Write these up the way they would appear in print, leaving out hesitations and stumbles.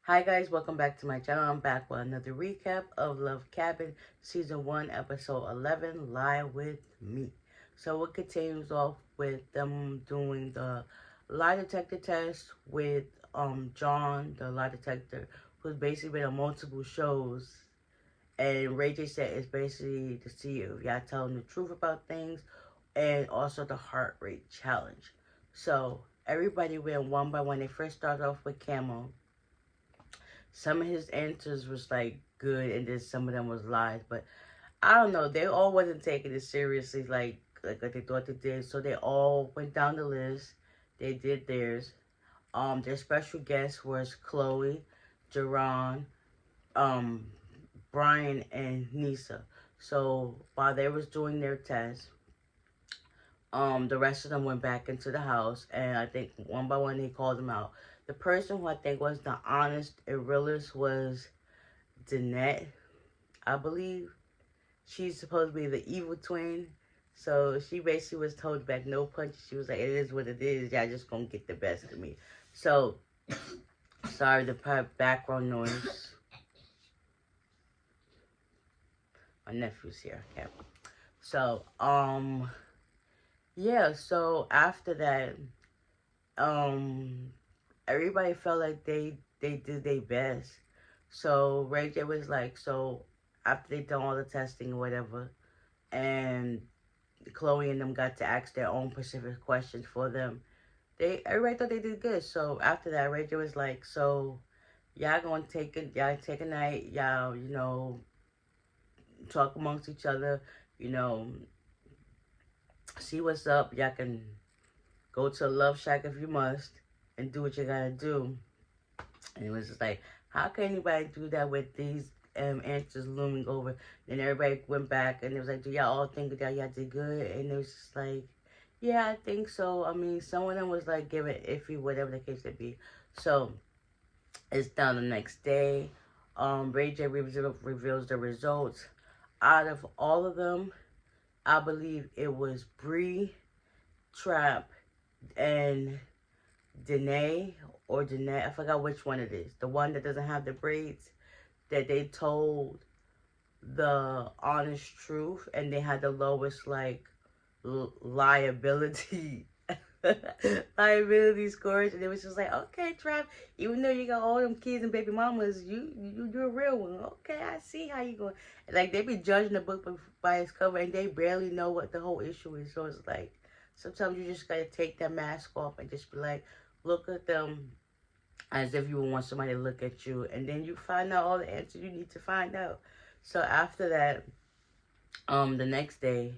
Hi guys, welcome back to my channel. I'm back with another recap of Love Cabin Season 1, Episode 11, Lie With Me. So it continues off with them doing the lie detector test with John, the lie detector, who's basically been on multiple shows. And Ray J said it's basically to see if y'all telling the truth about things, and also the heart rate challenge. So everybody went one by one. They first started off with Camo. Some of his answers was like good, and then some of them was lies. But I don't know. They all wasn't taking it seriously, like they thought they did. So they all went down the list. They did theirs. Their special guest was Chloe, Jerron, um, Brian, and Nisa. So while they was doing their test, the rest of them went back into the house, and I think one by one they called them out. The person who I think was the honest and realest was Danette, I believe. She's supposed to be the evil twin. So she basically was told back no punches. She was like, it is what it is. Y'all just gonna get the best of me. So, sorry, the background noise. My nephew's here. Okay. So, yeah, so after that, um, everybody felt like they did their best. So Ray J was like, so after they done all the testing or whatever, and Chloe and them got to ask their own specific questions for them. Everybody thought they did good. So after that, Ray J was like, so y'all take a night, y'all, talk amongst each other, you know, see what's up. Y'all can go to a love shack if you must and do what you gotta do. And it was just like, how can anybody do that with these answers looming over? Then everybody went back and it was like, do y'all all think that y'all did good? And it was just like, yeah, I think so. I mean, some of them was like giving iffy, whatever the case may be. So it's down the next day. Ray J reveals the results. Out of all of them, I believe it was Bree, Trap, and Danae or Danae. I forgot which one it is. The one that doesn't have the braids, that they told the honest truth, and they had the lowest like liability liability scores, and it was just like, okay, Trap, even though you got all them kids and baby mamas, you're a real one. Okay, I see how you going. Like, they be judging the book by its cover, and they barely know what the whole issue is. So it's like, sometimes you just gotta take that mask off and just be like, look at them as if you would want somebody to look at you, and then you find out all the answers you need to find out. So after that, the next day,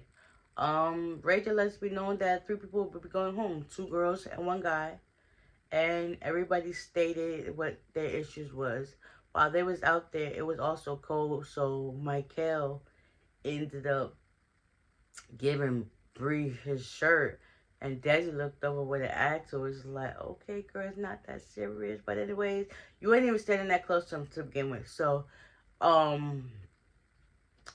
Rachel lets me know that 3 people will be going home, 2 girls and 1 guy, and everybody stated what their issues was. While they was out there, it was also cold, so Michael ended up giving Bree his shirt, and Desi looked over with an attitude. Was like, okay, girl, it's not that serious. But anyways, you weren't even standing that close to him to begin with. So, um,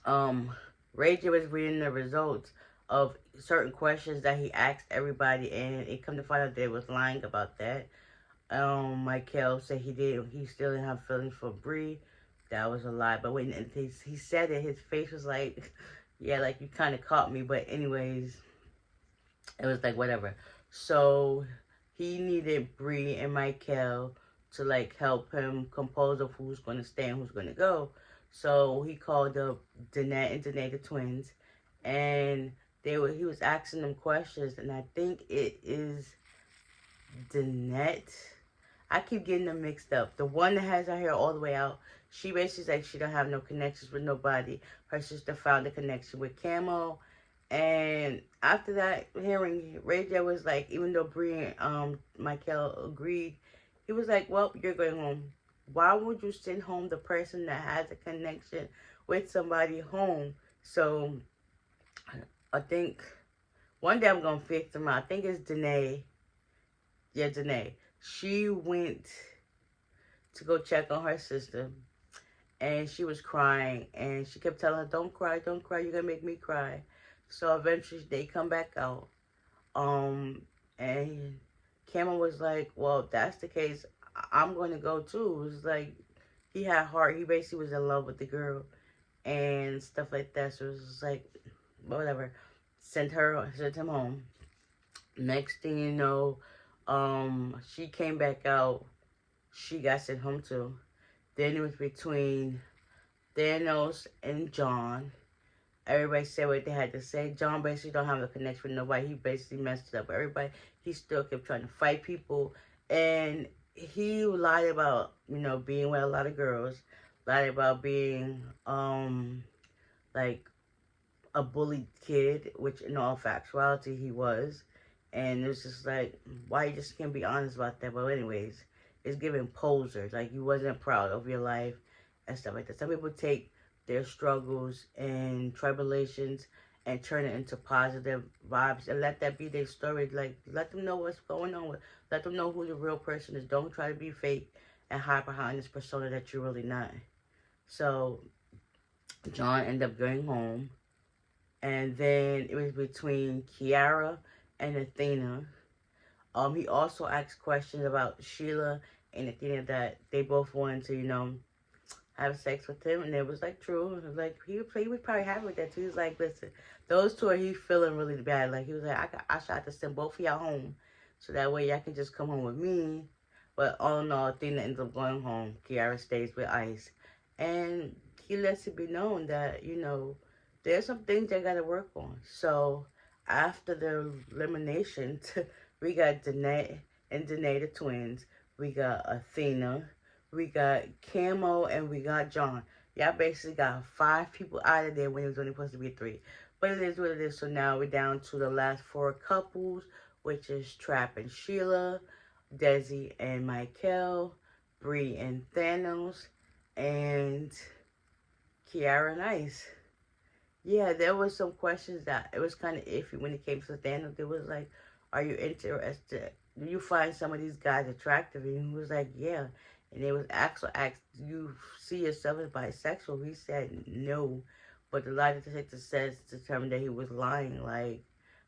um, Ray J was reading the results of certain questions that he asked everybody, and it come to find out they was lying about that. Michael said he still didn't have feelings for Bree. That was a lie. But when he said it, his face was like, yeah, like you kind of caught me. But anyways, it was like whatever. So he needed Bree and Michael to like help him compose of who's going to stay and who's going to go. So he called up Danette and Danae, the twins, and he was asking them questions, and I think it is Danette. I keep getting them mixed up. The one that has her hair all the way out, she basically like she don't have no connections with nobody. Her sister found a connection with Camo. And after that, hearing Ray J was like, even though Bree and Michael agreed, he was like, well, you're going home. Why would you send home the person that has a connection with somebody home? So I think one day I'm going to fix them out. I think it's Danae. Yeah, Danae. She went to go check on her sister, and she was crying, and she kept telling her, don't cry, you're gonna make me cry. So eventually they come back out, and Cameron was like, well, if that's the case, I'm going to go too. It was like, he had heart. He basically was in love with the girl and stuff like that. So it was just like, whatever. Sent him home. Next thing you know, she came back out. She got sent home too. Then it was between Thanos and John. Everybody said what they had to say. John basically don't have a connection with nobody. He basically messed it up. Everybody, he still kept trying to fight people. And he lied about, being with a lot of girls. Lied about being, like, a bullied kid, which in all factuality he was. And it was just like, why you just can't be honest about that? But anyways, it's giving posers. Like, you wasn't proud of your life and stuff like that. Some people take their struggles and tribulations and turn it into positive vibes and let that be their story. Like, let them know what's going on with, let them know who the real person is. Don't try to be fake and hide behind this persona that you're really not. So John ended up going home, and then it was between Kiara and Athena. He also asked questions about Sheila and Athena, that they both wanted to, have sex with him, and it was like true. It was like he was probably happy with that too. He was like, listen, those two are, he's feeling really bad. Like, he was like, I tried to send both of y'all home, so that way y'all can just come home with me. But all in all, Athena ends up going home. Kiara stays with Ice, and he lets it be known that, there's some things they gotta work on. So after the elimination, we got Danae and Danae the twins. We got Athena. We got Camo, and we got John. Y'all basically got 5 people out of there when it was only supposed to be 3. But it is what it is. So now we're down to the last 4 couples, which is Trap and Sheila, Desi and Michael, Bree and Thanos, and Kiara and Ice. Yeah, there was some questions that it was kind of iffy when it came to Thanos. It was like, are you interested? Do you find some of these guys attractive? And he was like, yeah. And it was actually asked, do you see yourself as bisexual? He said no. But the lie detector says determined that he was lying. Like,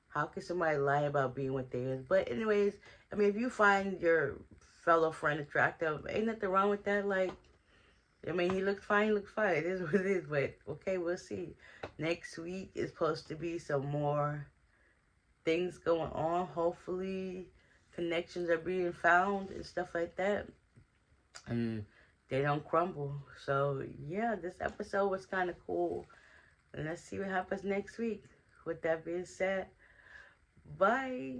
how can somebody lie about being what they is? But anyways, I mean, if you find your fellow friend attractive, ain't nothing wrong with that. Like, I mean, he looked fine, It is what it is. But, okay, we'll see. Next week is supposed to be some more things going on. Hopefully, connections are being found and stuff like that. And they don't crumble. So, yeah, this episode was kind of cool. And let's see what happens next week. With that being said, bye.